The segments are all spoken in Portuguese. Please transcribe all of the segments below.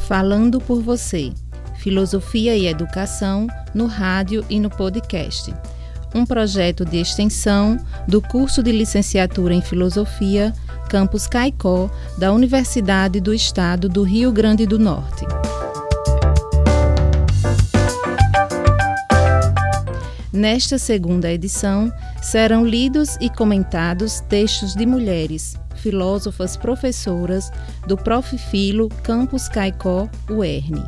Falando por Você, Filosofia e Educação no rádio e no podcast. Um projeto de extensão do curso de Licenciatura em Filosofia, Campus Caicó, da Universidade do Estado do Rio Grande do Norte. Nesta segunda edição, serão lidos e comentados textos de mulheres, filósofas professoras do Prof. Filo Campus Caicó, UERN.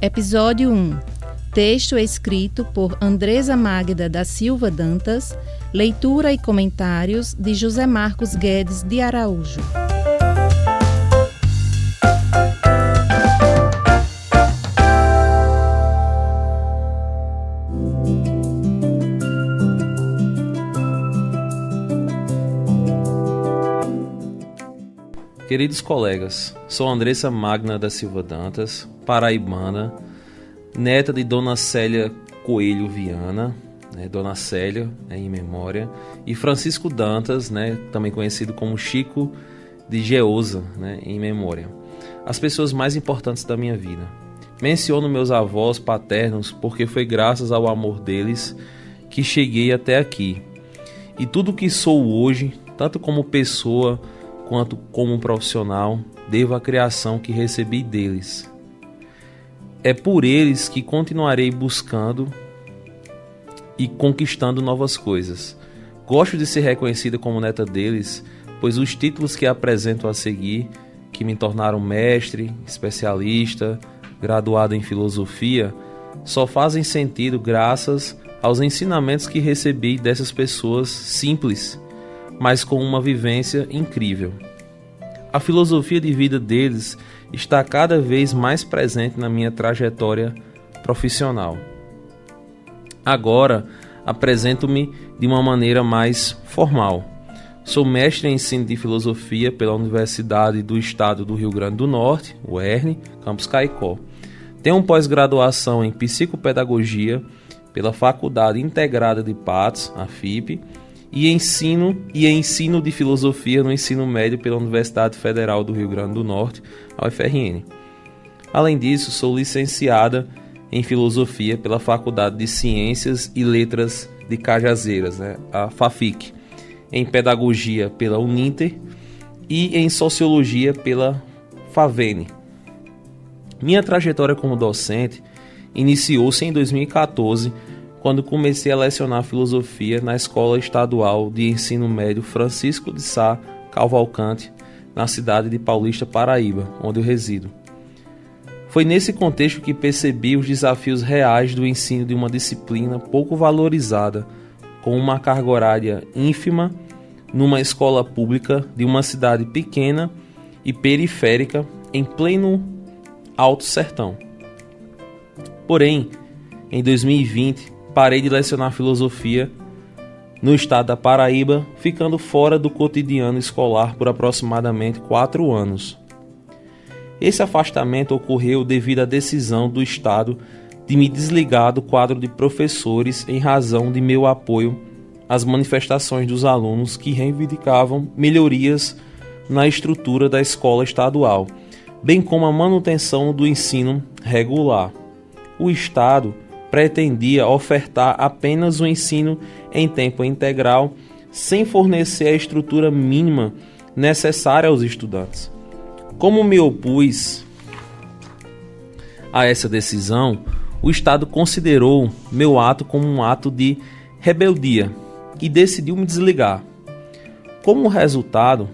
Episódio 1. Texto escrito por Andresa Magda da Silva Dantas, leitura e comentários de José Marcos Guedes de Araújo. Queridos colegas, sou Andresa Magda da Silva Dantas, paraibana, neta de Dona Célia Coelho Viana, Dona Célia, em memória, e Francisco Dantas, também conhecido como Chico de Geusa, em memória. As pessoas mais importantes da minha vida. Menciono meus avós paternos porque foi graças ao amor deles que cheguei até aqui. E tudo que sou hoje, tanto como pessoa quanto como profissional, devo à criação que recebi deles. É por eles que continuarei buscando e conquistando novas coisas. Gosto de ser reconhecida como neta deles, pois os títulos que apresento a seguir, que me tornaram mestre, especialista, graduado em filosofia, só fazem sentido graças aos ensinamentos que recebi dessas pessoas simples, mas com uma vivência incrível. A filosofia de vida deles está cada vez mais presente na minha trajetória profissional. Agora, apresento-me de uma maneira mais formal. Sou mestre em ensino de filosofia pela Universidade do Estado do Rio Grande do Norte, UERN, Campus Caicó. Tenho pós-graduação em psicopedagogia pela Faculdade Integrada de Patos, a FIP, e ensino de filosofia no ensino médio pela Universidade Federal do Rio Grande do Norte, a UFRN. Além disso, sou licenciada em filosofia pela Faculdade de Ciências e Letras de Cajazeiras, a FAFIC, em pedagogia pela Uninter e em sociologia pela FAVENE. Minha trajetória como docente iniciou-se em 2014, quando comecei a lecionar filosofia na Escola Estadual de Ensino Médio Francisco de Sá Cavalcante, na cidade de Paulista, Paraíba, onde eu resido. Foi nesse contexto que percebi os desafios reais do ensino de uma disciplina pouco valorizada, com uma carga horária ínfima, numa escola pública de uma cidade pequena e periférica em pleno Alto Sertão. Porém, em 2020, parei de lecionar filosofia no estado da Paraíba, ficando fora do cotidiano escolar por aproximadamente 4 anos. Esse afastamento ocorreu devido à decisão do estado de me desligar do quadro de professores em razão de meu apoio às manifestações dos alunos que reivindicavam melhorias na estrutura da escola estadual, bem como a manutenção do ensino regular. O estado pretendia ofertar apenas o ensino em tempo integral, sem fornecer a estrutura mínima necessária aos estudantes. Como me opus a essa decisão, o Estado considerou meu ato como um ato de rebeldia e decidiu me desligar. Como resultado,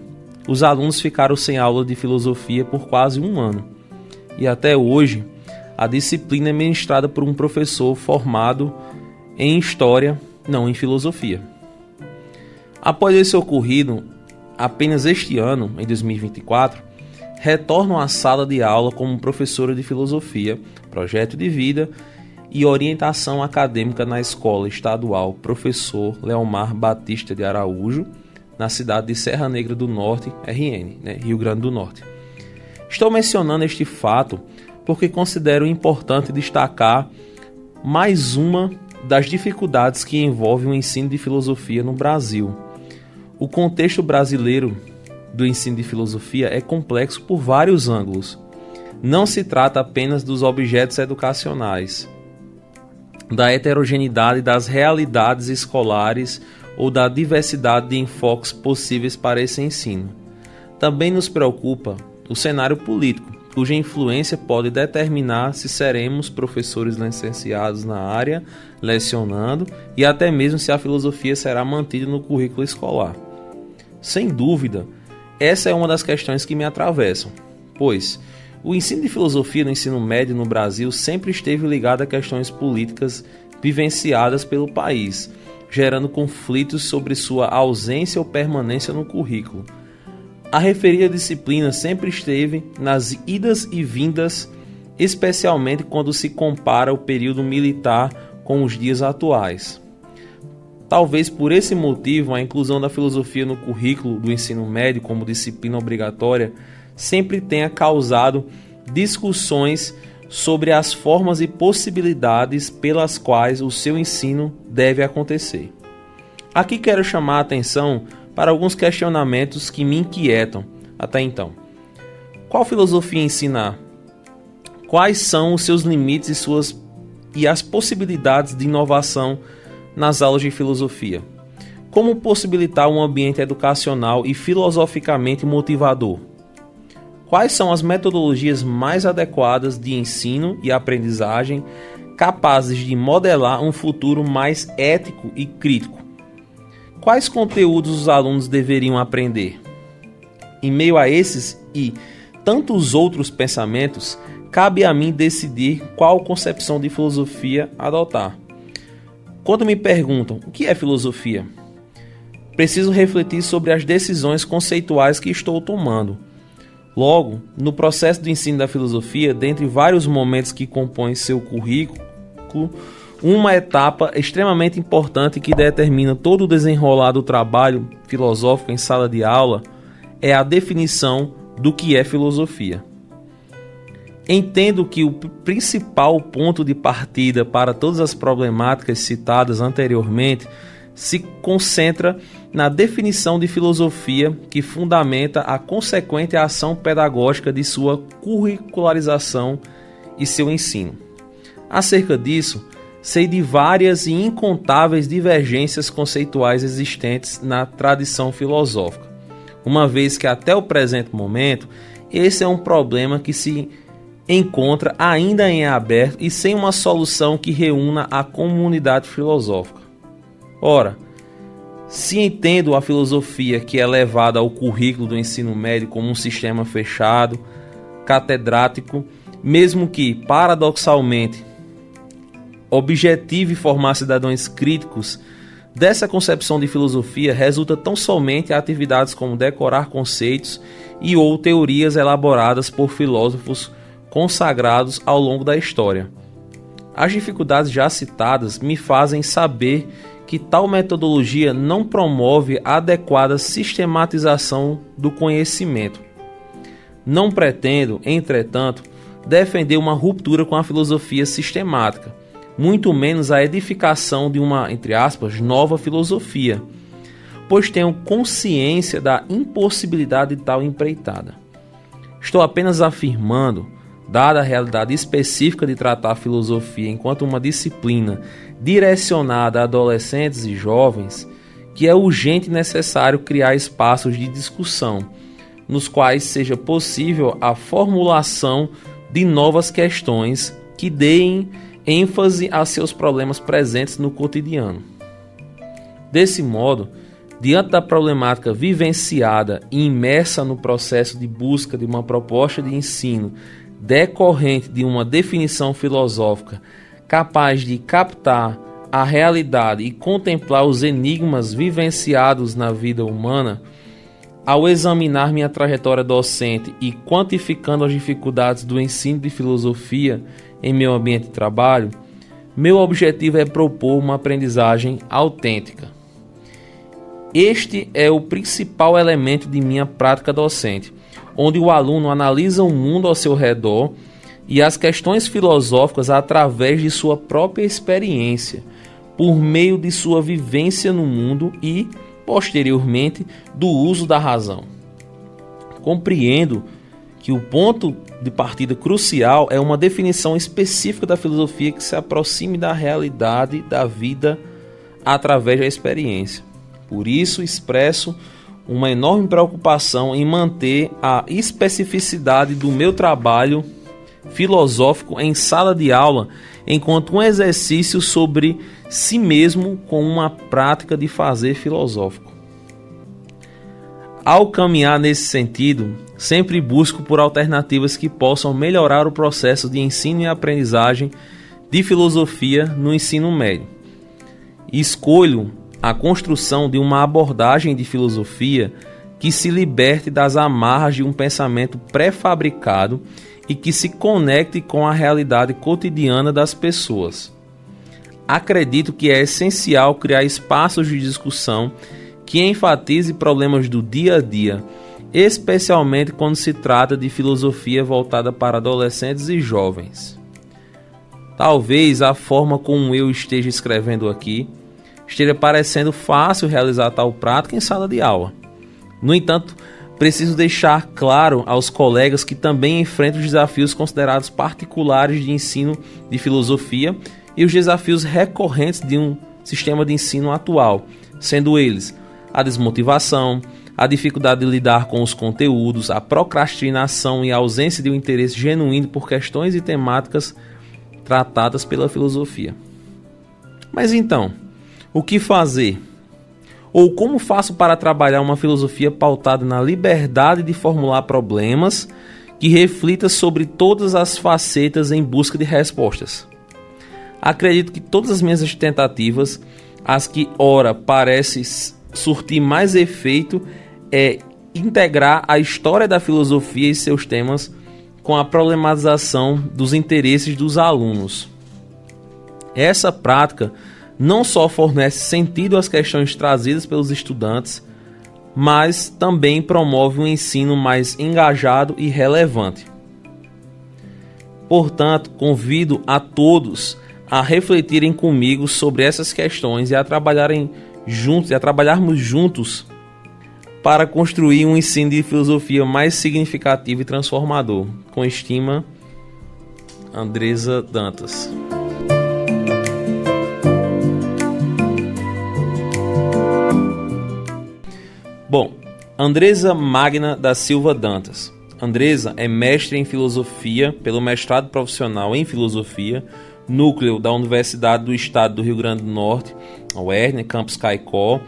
os alunos ficaram sem aula de filosofia por quase 1 ano. E até hoje, a disciplina é ministrada por um professor formado em História, não em Filosofia. Após esse ocorrido, apenas este ano, em 2024, retorno à sala de aula como professora de Filosofia, Projeto de Vida e Orientação Acadêmica na Escola Estadual Professor Leomar Batista de Araújo, na cidade de Serra Negra do Norte, RN, Rio Grande do Norte. Estou mencionando este fato porque considero importante destacar mais uma das dificuldades que envolve o ensino de filosofia no Brasil. O contexto brasileiro do ensino de filosofia é complexo por vários ângulos. Não se trata apenas dos objetos educacionais, da heterogeneidade das realidades escolares ou da diversidade de enfoques possíveis para esse ensino. Também nos preocupa o cenário político, cuja influência pode determinar se seremos professores licenciados na área, lecionando, e até mesmo se a filosofia será mantida no currículo escolar. Sem dúvida, essa é uma das questões que me atravessam, pois o ensino de filosofia no ensino médio no Brasil sempre esteve ligado a questões políticas vivenciadas pelo país, gerando conflitos sobre sua ausência ou permanência no currículo. A referida disciplina sempre esteve nas idas e vindas, especialmente quando se compara o período militar com os dias atuais. Talvez por esse motivo, a inclusão da filosofia no currículo do ensino médio como disciplina obrigatória sempre tenha causado discussões sobre as formas e possibilidades pelas quais o seu ensino deve acontecer. Aqui quero chamar a atenção para alguns questionamentos que me inquietam até então. Qual filosofia ensinar? Quais são os seus limites e as possibilidades de inovação nas aulas de filosofia? Como possibilitar um ambiente educacional e filosoficamente motivador? Quais são as metodologias mais adequadas de ensino e aprendizagem capazes de modelar um futuro mais ético e crítico? Quais conteúdos os alunos deveriam aprender? Em meio a esses e tantos outros pensamentos, cabe a mim decidir qual concepção de filosofia adotar. Quando me perguntam o que é filosofia, preciso refletir sobre as decisões conceituais que estou tomando. Logo, no processo do ensino da filosofia, dentre vários momentos que compõem seu currículo, uma etapa extremamente importante que determina todo o desenrolar do trabalho filosófico em sala de aula é a definição do que é filosofia. Entendo que o principal ponto de partida para todas as problemáticas citadas anteriormente se concentra na definição de filosofia que fundamenta a consequente ação pedagógica de sua curricularização e seu ensino. Acerca disso, sei de várias e incontáveis divergências conceituais existentes na tradição filosófica, uma vez que até o presente momento esse é um problema que se encontra ainda em aberto e sem uma solução que reúna a comunidade filosófica. Ora, se entendo a filosofia que é levada ao currículo do ensino médio como um sistema fechado, catedrático, mesmo que, paradoxalmente, objetive formar cidadãos críticos, dessa concepção de filosofia resulta tão somente atividades como decorar conceitos e ou teorias elaboradas por filósofos consagrados ao longo da história. As dificuldades já citadas me fazem saber que tal metodologia não promove a adequada sistematização do conhecimento. Não pretendo, entretanto, defender uma ruptura com a filosofia sistemática, muito menos a edificação de uma, entre aspas, nova filosofia, pois tenho consciência da impossibilidade de tal empreitada. Estou apenas afirmando, dada a realidade específica de tratar a filosofia enquanto uma disciplina direcionada a adolescentes e jovens, que é urgente e necessário criar espaços de discussão, nos quais seja possível a formulação de novas questões que deem ênfase a seus problemas presentes no cotidiano. Desse modo, diante da problemática vivenciada e imersa no processo de busca de uma proposta de ensino decorrente de uma definição filosófica capaz de captar a realidade e contemplar os enigmas vivenciados na vida humana, ao examinar minha trajetória docente e quantificando as dificuldades do ensino de filosofia em meu ambiente de trabalho, meu objetivo é propor uma aprendizagem autêntica. Este é o principal elemento de minha prática docente, onde o aluno analisa o mundo ao seu redor e as questões filosóficas através de sua própria experiência, por meio de sua vivência no mundo e, posteriormente, do uso da razão. Compreendo que o ponto de partida crucial é uma definição específica da filosofia que se aproxime da realidade da vida através da experiência. Por isso, expresso uma enorme preocupação em manter a especificidade do meu trabalho filosófico em sala de aula enquanto um exercício sobre si mesmo com uma prática de fazer filosófico. Ao caminhar nesse sentido, sempre busco por alternativas que possam melhorar o processo de ensino e aprendizagem de filosofia no ensino médio. Escolho a construção de uma abordagem de filosofia que se liberte das amarras de um pensamento pré-fabricado e que se conecte com a realidade cotidiana das pessoas. Acredito que é essencial criar espaços de discussão que enfatize problemas do dia a dia, especialmente quando se trata de filosofia voltada para adolescentes e jovens. Talvez a forma como eu esteja escrevendo aqui esteja parecendo fácil realizar tal prática em sala de aula. No entanto, preciso deixar claro aos colegas que também enfrentam os desafios considerados particulares de ensino de filosofia e os desafios recorrentes de um sistema de ensino atual, sendo eles a desmotivação, a dificuldade de lidar com os conteúdos, a procrastinação e a ausência de um interesse genuíno por questões e temáticas tratadas pela filosofia. Mas então, o que fazer? Ou como faço para trabalhar uma filosofia pautada na liberdade de formular problemas que reflita sobre todas as facetas em busca de respostas? Acredito que todas as minhas tentativas, as que ora parecem surtir mais efeito, é integrar a história da filosofia e seus temas com a problematização dos interesses dos alunos. Essa prática não só fornece sentido às questões trazidas pelos estudantes, mas também promove um ensino mais engajado e relevante. Portanto, convido a todos a refletirem comigo sobre essas questões e a trabalharmos juntos para construir um ensino de filosofia mais significativo e transformador. Com estima, Andresa Dantas. Bom, Andresa Magna da Silva Dantas. Andresa é mestre em filosofia pelo mestrado profissional em filosofia, núcleo da Universidade do Estado do Rio Grande do Norte, a UERN, Campus Caicó,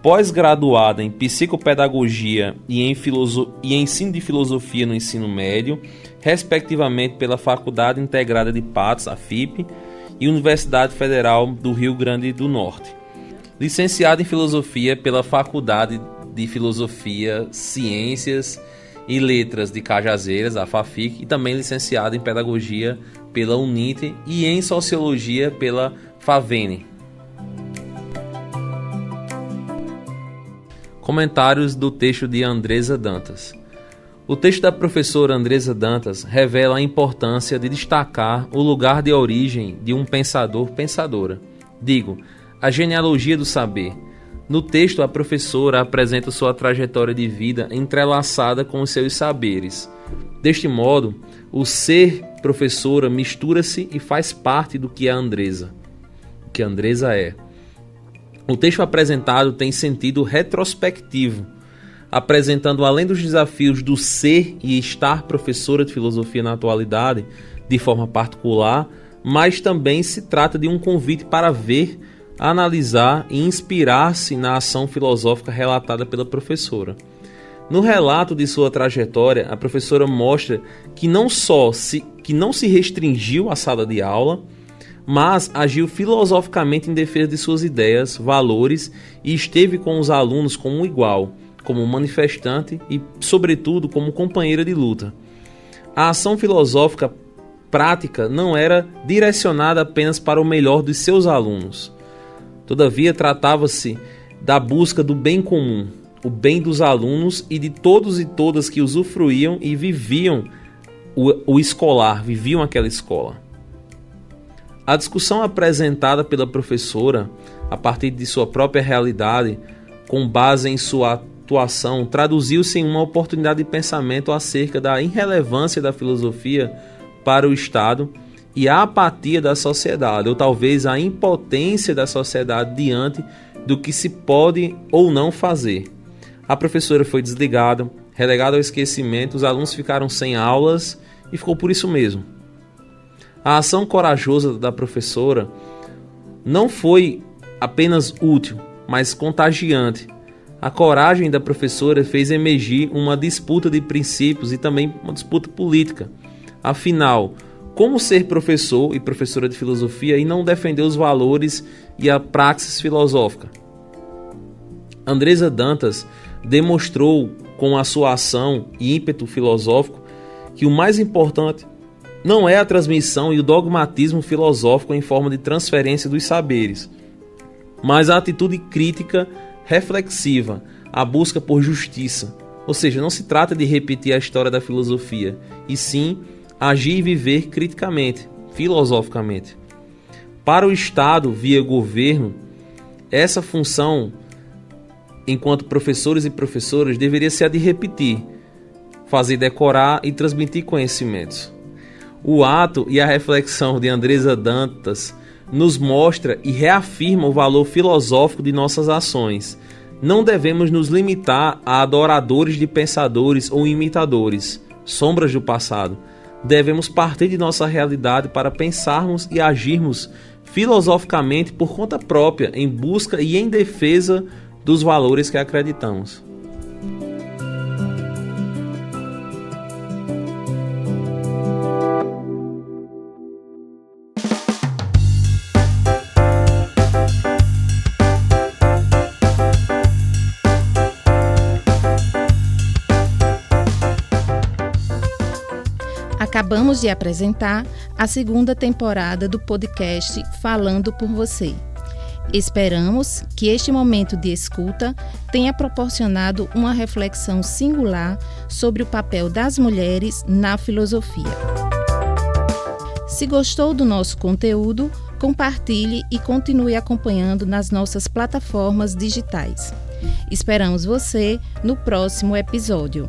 pós-graduada em psicopedagogia e em ensino de filosofia no ensino médio, respectivamente pela Faculdade Integrada de Patos, a FIP, e Universidade Federal do Rio Grande do Norte. Licenciada em filosofia pela Faculdade de Filosofia, Ciências e Letras de Cajazeiras, a FAFIC, e também licenciada em Pedagogia pela UNIT e em Sociologia pela FAVENE. Comentários do texto de Andresa Dantas. O texto da professora Andresa Dantas revela a importância de destacar o lugar de origem de um pensador-pensadora. Digo, a genealogia do saber. No texto, a professora apresenta sua trajetória de vida entrelaçada com os seus saberes. Deste modo, o ser professora mistura-se e faz parte do que é Andresa, o que Andresa é. O texto apresentado tem sentido retrospectivo, apresentando, além dos desafios do ser e estar professora de filosofia na atualidade, de forma particular, mas também se trata de um convite para ver, analisar e inspirar-se na ação filosófica relatada pela professora. No relato de sua trajetória, a professora mostra que não se restringiu à sala de aula, mas agiu filosoficamente em defesa de suas ideias, valores e esteve com os alunos como um igual, como manifestante e, sobretudo, como companheira de luta. A ação filosófica prática não era direcionada apenas para o melhor dos seus alunos. Todavia, tratava-se da busca do bem comum, o bem dos alunos e de todos e todas que usufruíam e viviam o escolar, viviam aquela escola. A discussão apresentada pela professora, a partir de sua própria realidade, com base em sua atuação, traduziu-se em uma oportunidade de pensamento acerca da irrelevância da filosofia para o Estado e a apatia da sociedade, ou talvez a impotência da sociedade diante do que se pode ou não fazer. A professora foi desligada, relegada ao esquecimento, os alunos ficaram sem aulas e ficou por isso mesmo. A ação corajosa da professora não foi apenas útil, mas contagiante. A coragem da professora fez emergir uma disputa de princípios e também uma disputa política. Afinal, como ser professor e professora de filosofia e não defender os valores e a praxis filosófica? Andresa Dantas demonstrou com a sua ação e ímpeto filosófico que o mais importante não é a transmissão e o dogmatismo filosófico em forma de transferência dos saberes, mas a atitude crítica, reflexiva, a busca por justiça. Ou seja, não se trata de repetir a história da filosofia, e sim agir e viver criticamente, filosoficamente. Para o Estado, via governo, essa função, enquanto professores e professoras, deveria ser a de repetir, fazer decorar e transmitir conhecimentos. O ato e a reflexão de Andresa Dantas nos mostra e reafirma o valor filosófico de nossas ações. Não devemos nos limitar a adoradores de pensadores ou imitadores, sombras do passado. Devemos partir de nossa realidade para pensarmos e agirmos filosoficamente por conta própria, em busca e em defesa dos valores que acreditamos. Acabamos de apresentar a segunda temporada do podcast Falando por Você. Esperamos que este momento de escuta tenha proporcionado uma reflexão singular sobre o papel das mulheres na filosofia. Se gostou do nosso conteúdo, compartilhe e continue acompanhando nas nossas plataformas digitais. Esperamos você no próximo episódio.